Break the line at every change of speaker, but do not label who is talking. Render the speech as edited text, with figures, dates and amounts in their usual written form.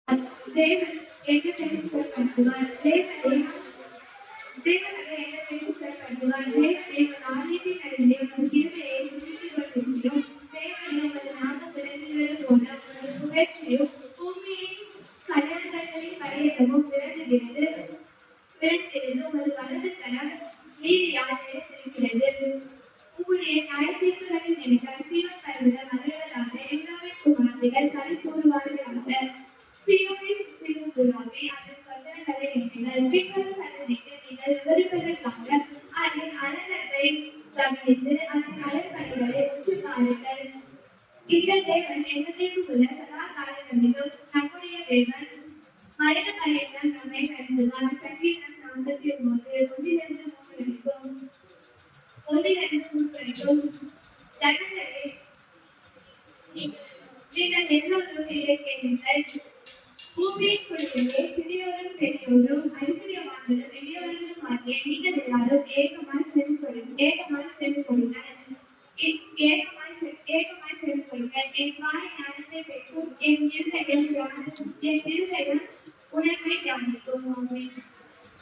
தேவன் என்ன செயல்படுத்துவார்? தேவனை என்ன செயல்படுத்துவார்? தேவன் ஆதியில் நடந்த ஒரு கிருபையை சுற்றிக் கொண்டிருக்கிறோம். தேவனை உமது நாமம் விளங்குகிறது போல உமது புகழ்ச்சியும் பூமியின் கடற்கரைகளின் பரியந்தமும் விளங்குகிறது. உமது வலது கரம் நீதியால் நிறைந்திருக்கிறது. உம்முடைய நியாயத்தீர்ப்புகளின் நிமித்தம் சீயோன் பர்வதம் மகிழ்வதாக, எப்ராமின் குமாரத்திகள் களி கூறுவார்களாக. சீயோனை சுற்றிலும் புறாவி அதன் பந்தங்களை எண்ணுங்கள். பின்வரும் சந்ததிக்கு நீங்கள் விவரிப்பதற்காக அதன் அலங்கத்தை கவனித்து அதன் அலங்கணிகளை உற்று பாருங்கள். இந்த தேவன் என்னைக்கும் உள்ள சதா காலங்களிலும் நம்முடைய தேவன் மரண பரியந்தம் நம்மை நடத்துவார். சங்கீதம் 49 1-3 வரைக்கும். ஜனங்களே, நீங்கள் எல்லோரும் கேளுங்கள். பூமியின் குடிகளே, சிறியோரும் பெரியோரும் ஐஸ்வர்யவான்களும் எளியவர்களும் ஆகிய நீங்கள் எல்லாரும் ஏகமாய் சென்று கொடுங்கள். என் வாய் ஞானத்தை பேசும், என் இருதயம்